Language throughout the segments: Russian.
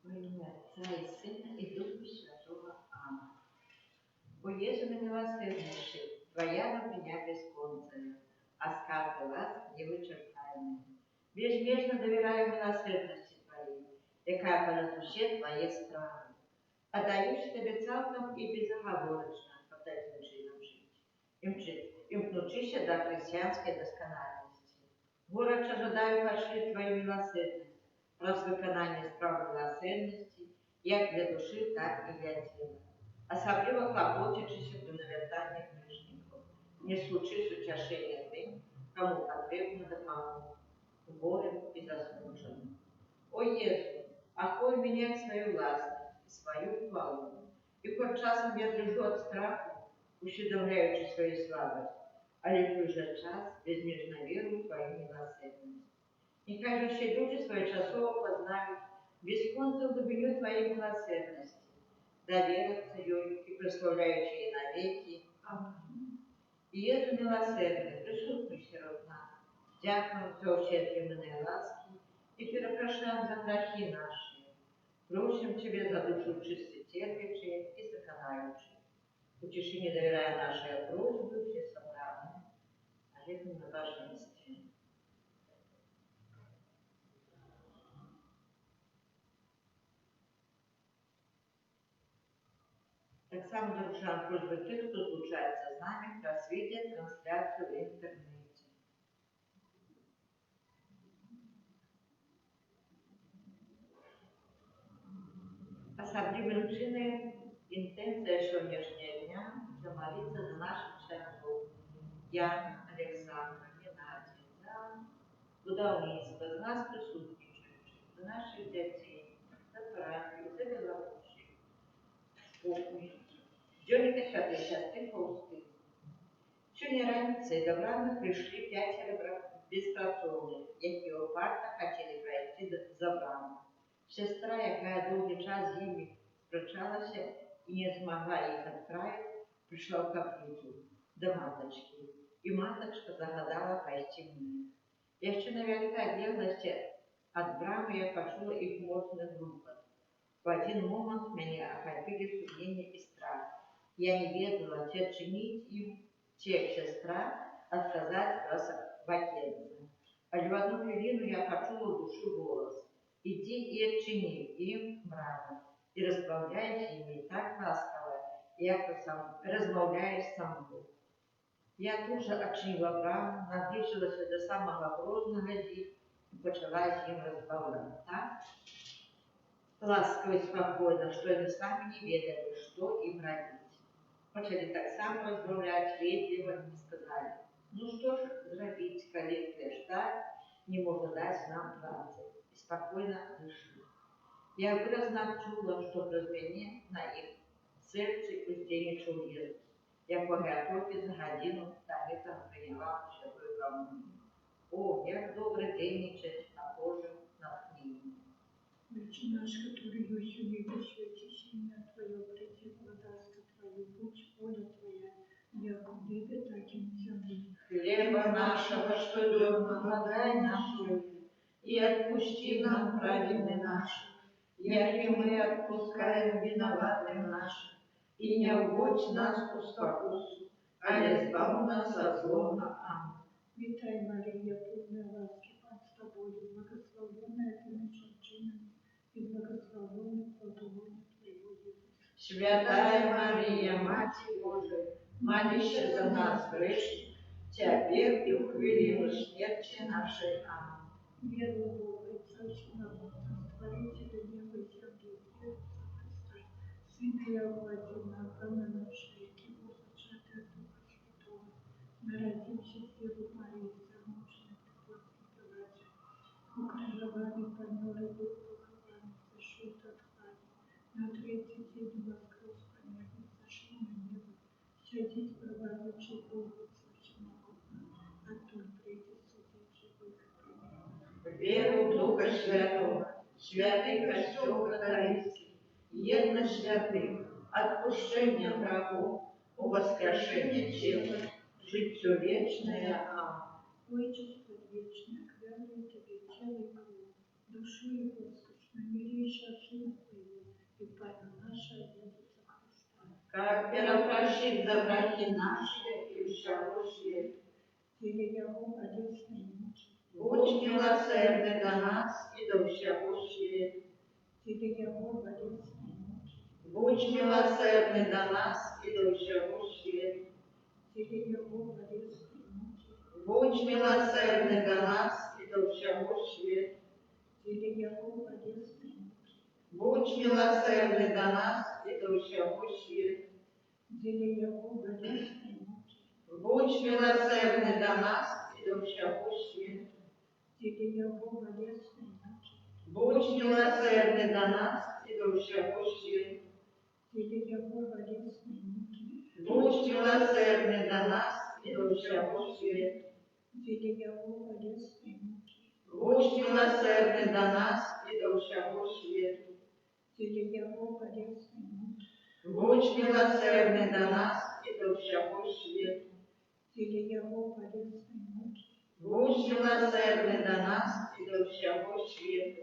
Во имя Отца и Сына и Духа Святого. Аминь. О Єsu милосерднейший, Твоя доброня бесконцая, а скарби ласки невычерпаемые. Безмежно доверяю милосердности Твоей, яка по душе Твоей справи. Отдаюсь Тебе цалком и безоговорочно под этим чином жить. Имкнучися до христианской доскональности. Горячо жадаю пошли Твою милосердность, раз виконання справ милосердности, як для души, так и для тела. Особливо клопочучися при навертанні грішників, несучи утешення тим, кому потрібна допомога, горем и заслуженным. О Єсу, охоль меня в свою власть и свою хвалу, и хоть часом я дрожу от страху, усвідомляючи свою слабость, але в той же час безмежно верую в Твою милосердность. Нехай же все люди своечасово познають бесконцную глубину Твоей милосердности, доверятся ею и прославляют ее навеки. Аминь. И эту милосердие присутствуй сирот нас, дякуем за ущербленные ласки и перепрошаем за грехи наши. Просим Тебе за душу чисто терпящие и сохраняющие. Утеши, не доверяя нашей просьбе, все собраны. Олегом на вашем месте. Так само нарушаем просьбы тех, кто случается с нами, раз видят трансляцию в интернете. Особливым чином интенция сегодняшнего дня замолиться за наших членов Яна, Александра, Геннадия, за будовництво, за нас присутствующих, за наших детей, за парафию, за Белоруссию, спокой. Дёрника святые части холсты. Сьогодні раніцею до брами прийшли 5 безпрацовних, які опарта хотіли пройти за браму. Сестра, яка довгий час з ними спрочалася і не змогла їх відправити, прийшла в каплицю до маточки. І маточка загадала пойти в них. Я ще на великой беглости от брамы я почула их мощный грохот. В один момент меня охватили сомнения и страх. Я не ведала, те чинить им, те сестра, отказать раз в отец. А в одну хвилину я почула в душе голос. Иди и отчини им браму, и расправляйся ими так ласково, як размовляешь со мной. Я тут же отчинила браму, наблизилась до самого грозного и почала с ним разговаривать так ласково и спокойно, что они сами не ведали, что им родить. Почали так само разговаривать вежливо и сказали: ну что ж зробить, коли так не можно дать нам працы. И спокойно вышли. Я выразно чула, что прозвенє на их сердце устеничал Иисус. Я поготові за годину та там прийняла святую комунію. О, як добре денничать на Божьем натхнении. Отче наш, который есть в небе, святись имя Твое, приди, владарство Твое, будь воля Твоя, як у небі, так і на землі. Хлеба нашего, что дневного дай нам сегодня, и отпусти нам праведные наши, яки мы отпускаем виноватым нашим, и не вводь нас в спокусу, а избавь нас от злого. Аминь. Вітай, Марія, повна ласки, Пан з тобою, благословенна ти між жінками, і благословенний плод Твоего, Ісус. Святая Мария, Мать Божия, молись за нас грешных, теперь и в хвилину смерти нашей. Аминь. Верую в Бога, Отца Всемогущего, Творителя неба и земли, Иисуса Христа, Сына Его Одиного, Пана нашего, який був зачатий от Духа Святого, народився з Єви Марії, замужній при Понтії Пилаті, укрижований, понурий, був похований, зашит от хвали, на третий день воскрес, померли, зашел на небо, сядет правоучий Бога, Отца Всемогущего, оттуда придет судить живых и померших. Веру в Духа Святого, святый костел католицкий, едно святых, отпущение грехов, о воскрешении тела, житье вечное. Аминь. Отчество вечное, клянусь тебе тело и кровь, душу и воскрес, на милейшего Сына Твоего и Пана нашего Иисуса Христа. Как перепрощить за грехи наши и всего света. Теле Его болезной муки, Будь милосердный до нас и до всего света. теле Его болезной муки, Будь милосердный до нас и до всего света. теле Его болезной муки, Будь милосердный до нас и до всего света. теле Его болезной муки, Будь милосердный до нас и до всего света. теле Его болезной муки, Будь милосердный до нас и до всего света. теле Его болезной муки, Будь милосердный до нас и до всего света. теле Его болезной муки, Будь милосердный до нас и до всего света. теле Его болезной муки, Будь милосердный до нас и до всего света. теле Его болезной муки, Будь милосердный до нас и до всего света. теле Его болезной муки, Будь милосердный до нас и до всего света.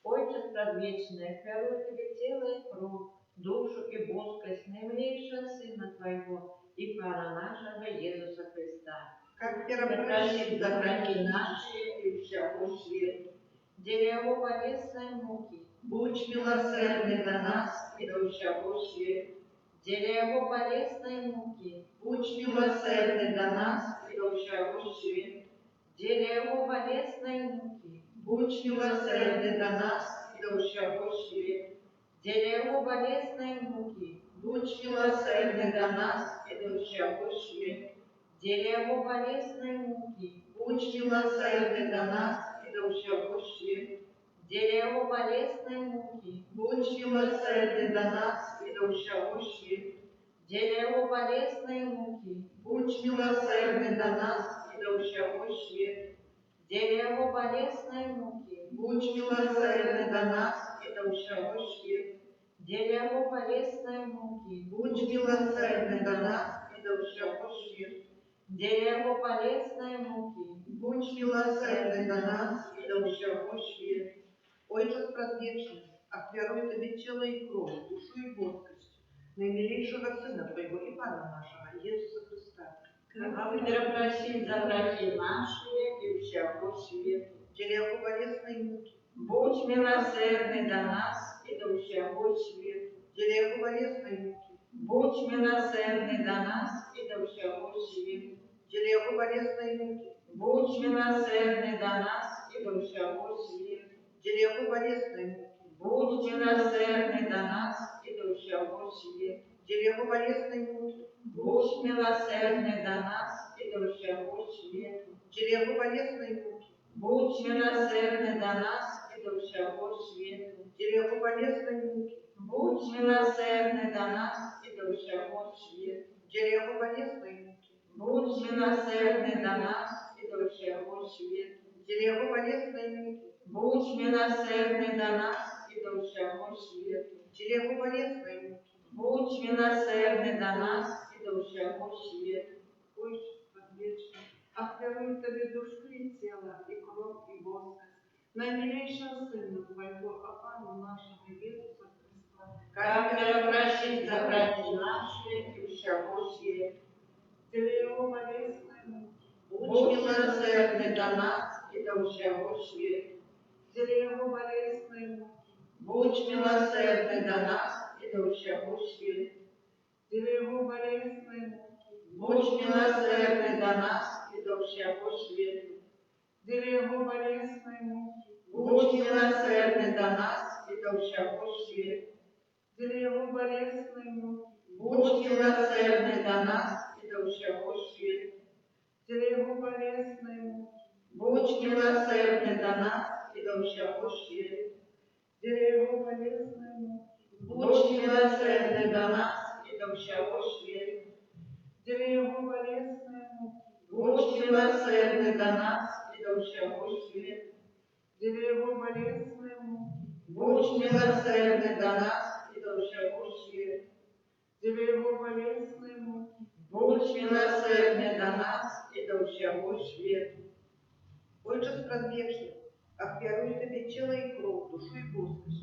Отче предвечный, хвалю Тебе тело и кровь, душу и боскость наимилейшего Сына Твоего и Пана нашего Иисуса Христа. Как перепрощить за грехи наши и всего света. Деле Его болезной муки, будь милосердный до нас и до всего света. Деле Его болезной муки, будь милосердный до нас и до всего света. Деле Его болезной муки, будь милосердный до нас и до всего света. Деле Его болезной муки, будь милосердный до нас и до всего света. Деле Его болезной муки, будь милосердный до нас и до всего света. Деле Его болезной муки, будь милосердный до нас и до всего света. Деле Его болезной муки, будь милосердный до нас и до всего света. Деле Его болезной муки, будь милосердный до нас и до всего света. Деле Его болезной муки, будь милосердный до нас и до всего света. Деле Его болезной муки, будь милосердный до нас и до всего света. Отче предвечный, отверуй Тебе тело и кровь, душу и боскость, наимилейшего Сына Твоего и Пана нашего, Иисуса Христа. Как перепросить за грехи наши и всего света. Деле Его болезной муки, будь милосердный до нас и до всего света. Деле Его болезной муки, будь милосердный до нас и до всего света. Деле Его болезной муки, будь милосердный до нас и до всего света. Деле Его болезной муки, будь милосердный до нас и до всего света. Деле Его болезной муки, будь милосердный до нас и до всего света. Деле Его болезной муки, будь милосердный до нас и до всего света. Деле Его болезной муки, будь милосердный до нас и до всего света. Деле Его болезной муки, будь милосердный до нас и до всего света. Деле Его болезной муки, будь милосердный до нас и до всего света. Деле Его болезной муки, будь милосердный до нас и до до всього світу. Отчество вечное, ахвярую Тебе душу и тело, и кровь, и воскрес, наимилейшего Сына Твоего, а Пана нашего Иисуса Христа, Как просить за братья наши и всего света. для Его болезной муки, Будь милосердный до нас и до всего света. для Его болезной муки, Будь милосердный до нас и до всего света. для Его болезной муки, Будь милосердный до нас и до всего света. для Его болезной муки, Будь милосердный до нас и до всего света. для Его болезной муки, Будь милосердный до нас и до всего света. для Его болезной муки, Будь милосердный до нас и до всего света. для Его болезной муки, Будь милосердный до нас и до всего света. для Его болезной муки, Будь милосердный до нас и до всего света. для Его болезной муки, Будь милосердный до нас и до всего света. для Его болезной муки, Будь милосердный до нас и до всего света. Отче предвечный, ахвярую Тебе тело и кровь, душу и воскрес,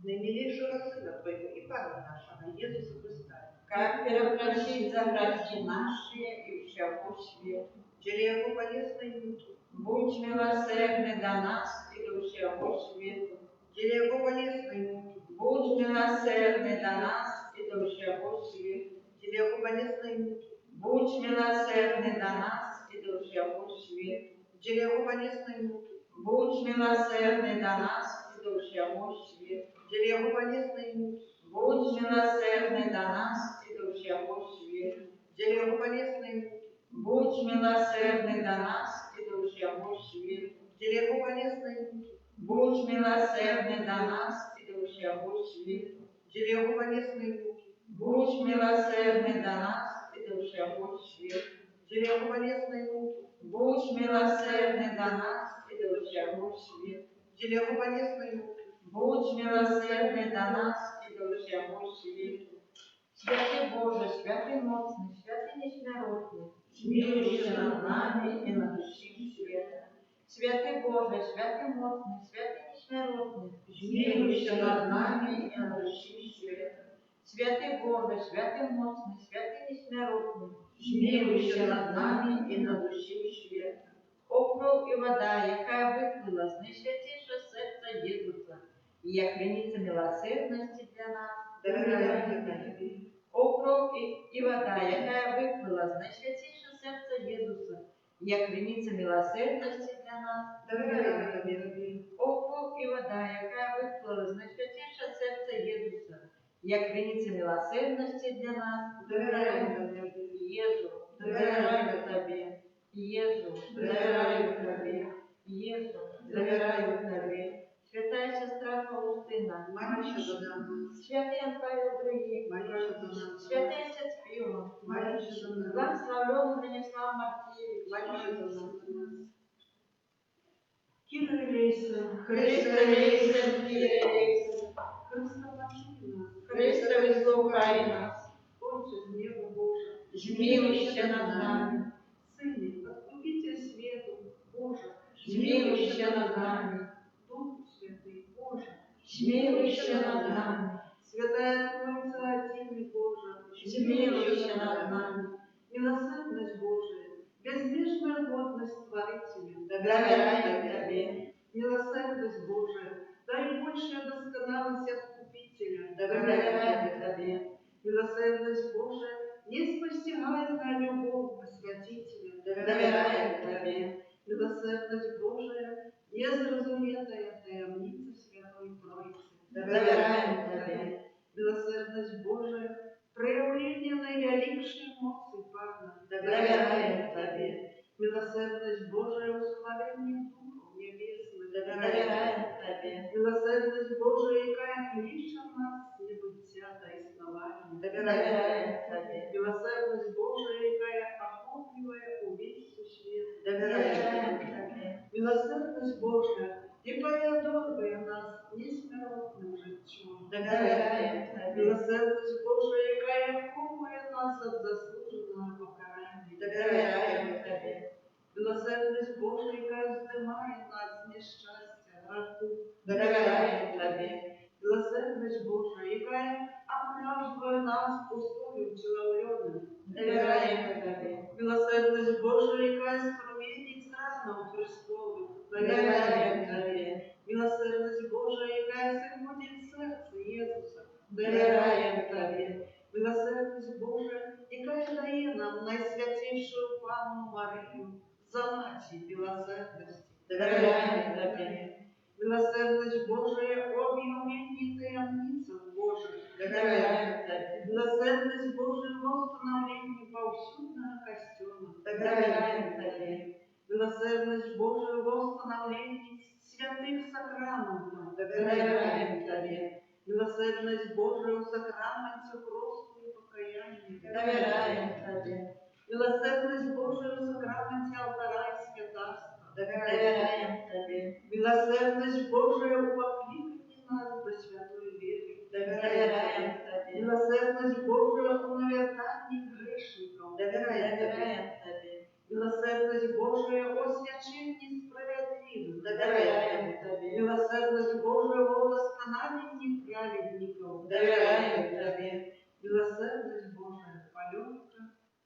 наимилейшего Сына Твоего и Пана нашего, Иисуса Христа, Как просить за братья наши и всего света. для Его болезной муки, Будь милосердный до нас и до всего света. для Его болезной муки, Будь милосердный до нас и до всего света. для Его болезной муки, Будь милосердный до нас и до всего света. для Его болезной муки, Будь милосердный до нас и до всего света. для Его болезной муки, Будь милосердный до нас и до всего света. для Его болезной муки, Будь милосердный до нас и до всего света. для Его болезной муки, Будь милосердный до нас и до всего света. для Его болезной муки, Будь милосердный до нас и до всего света. для Его болезной муки, Будь милосердный до нас и до всего света. для Его болезной муки, Будь милосердный до нас и до всего света. Святый Боже, святый моцный, святый несмиротный, смилуйся над нами и над всем светом. Святый Боже, святый моцный, святый несмиротный, смилуйся над нами и над всем светом. Святый Боже, святый моцный, святый несмиротный, смилуйся над нами і над усім світом. О кров і вода, яка виклила з найсвятішого серця Єзуса, і як криниця милосердності для нас, доверяю Тебе, о кров і вода, яка виклила з найсвятішого серця Єзуса, і як криниця милосердності для нас, доверяю Тебе, о кров і вода, яка виклила з найсвятішого серця Єзуса, як криниця милосердності для нас, доверяю Тебе, Єзу, довіряю Тобі, Єзу, довіряю Тобі, Єзу, довіряю Тобі. Святая сестра Фаустина, молися за нас, святий Ян Павел II, молися за нас, святий отець Філа, молися за нас, благословленный Станислав Маркевич, молися за нас. Кири Лейса, Христе Рейсен, Кире Рейсен, Христа помилуй нас, Христе вислухай нас, Отче з неба Божа, змилуйся над нами, Сыне, Откупитель свету, Боже, змилуйся над нами, Дух Святый, Боже, змилуйся над нами, Святая Троица, Один Божа, змилуйся над нами. милосердность Божия, безмежная годность Творителя, Доверяю Тебе, милосердность Божия, дай большая досконалость Откупителя, доверяю Тебе, милосердность Божия, не постигает любовь Посвятителя, доверяю Тебе, милосердность Божия, незразуметая таямница Святой Троицы, доверяю Тебе, милосердность Божия, проявление наивеликшей моцы Пана, доверяю Тебе, милосердность Божия, ускорение Духов Небесных, доверяю Тебе, милосердность Божия, якая клича нас с небытия до основания, доверяю Тебе, милосердность Божия, якая охотливая увидеть свет, доверяю Тебе, милосердность Божия, якая дорогая нас несмиротным життям, доверяю Тебе, милосердность Божия, якая охоплює нас от заслужених немає нас нещастя, граху. Довіряємо Тобі. Милосердность Божия, яка оправдывает нас пустою человеком. Довіряємо Тобі. Милосердность Божия, яка струмінить раном Христовим. Довіряємо Тобі. Милосердность Божия, яка сьогодні серце Єсуса. Довіряємо Тобі. Милосердность Божия, яка дає нам найсвятішу Панну Марію за матір милосердості. Довіряємо Тобі. Милосердность Божия, об'явлені таємницям Божих. Довіряємо Тобі. Милосердность Божия, восстановление повсюдного костюма. Довіряємо Тобі. Милосердность Божия, восстановление святых сакраментов. Довіряємо Тобі. Милосердность Божия, у сакраменте просто и покаяние. Довіряємо Тобі. Милосердность Божия, у сакраменте алтара и святарства. Довіряємо Тобі. Милосердность Божия, у покликании нас до святой веры. Довіряємо Тобі. Милосердность Божия, у навертании грешников. Довіряємо Тобі. Милосердность Божия, о священии справедливых. Довіряємо Тобі. Милосердность Божия, о восстановлении праведников. Довіряємо Тобі. Милосердность Божия, полетка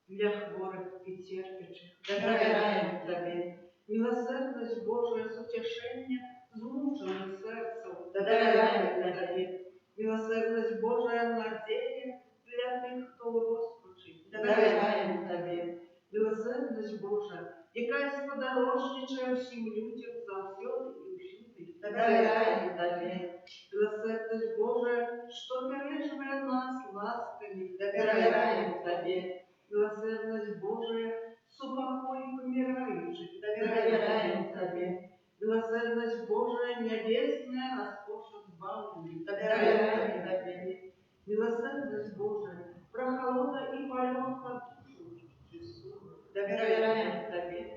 для хворых и терпящих. Довіряємо Тобі. Милосердность Божия, с утешения змученных сердцев. Довіряємо Тобі. Милосердность Божия, надея для тих, хто у розпачі. Довіряємо Тобі. Милосердность Божия, яка сподорожничає всім людям завсёды і всюди. Довіряємо Тобі. Милосердность Божия, що бережує нас ласками. Довіряємо Тобі. Милосердность Божия, супокой помирающих. Довіряємо Тобі. Милосердность Божия, небесная роскошь избавления. Довіряємо Тобі. Милосердность Божия, прохолода и полет под душу Христову. Довіряємо Тобі.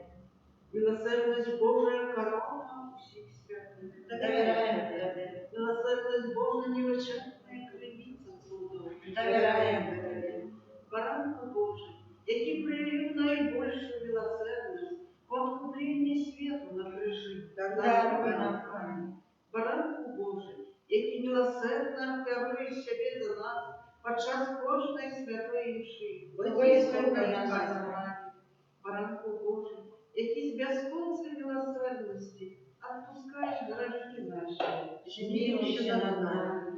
Милосердность Божия, корона всех святых. Довіряємо Тобі. Милосердность Божия, невичерпная кривиця судов. Довіряємо Тобі. Баранку Божий, який проявив найбільшу милосердність в откупленні світу на крижі. Даруй нам пам'ять. Баранку Божий, який милосердно дарує себе за нас під час кожної святої мші. Вислухай нас, Господи. Баранку Божий, який з безконцей милосердності відпускає грехи наші. Змилуйся над нами.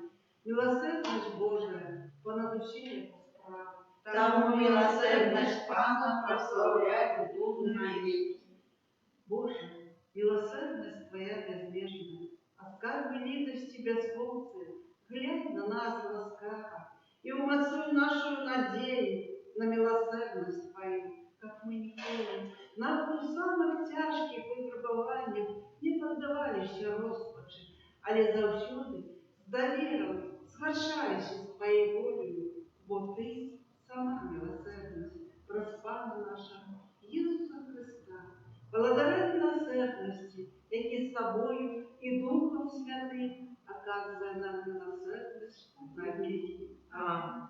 Милосердность Божия понад усіми справами. Тому милосердність Пана прославляй у дуhu навіки. Боже, милосердность Твоя безмежна, а скарби литости безполцы, глянь на нас ласкаво и умацуй нашу надею на милосердность Твою, как мы николи, навіть у самых тяжких випробуваннях не поддавалися розпачі, але завсюди з довіром згашаєшся з Твоєю волею, бо Ти сама милосердность, проспана наша Ісуса Христа. Благодаря милосердности, який з Тобою і Духом Святим оказує нам милосердность на віки. Амінь.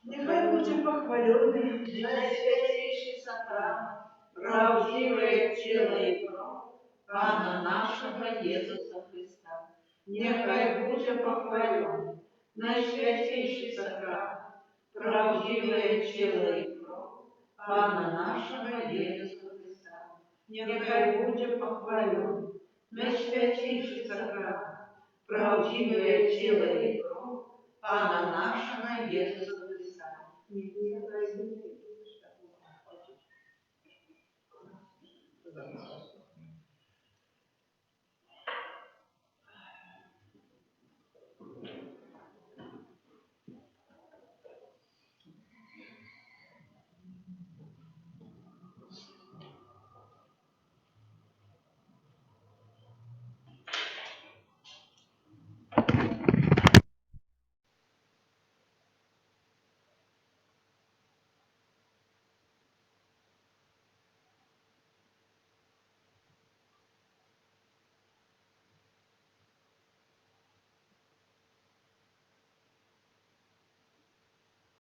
Нехай буде похвалений Найсвятейший сакрамент, правдивое тело и кровь Пана нашего Иисуса Христа. Нехай буде похвален найсвятейший сакрамент, правдивое тело и кровь Пана нашего Иисуса Христа. Нехай буде похвален найсвятейший сакрамент, правдивое тело и кровь Пана нашего Иисуса Христа.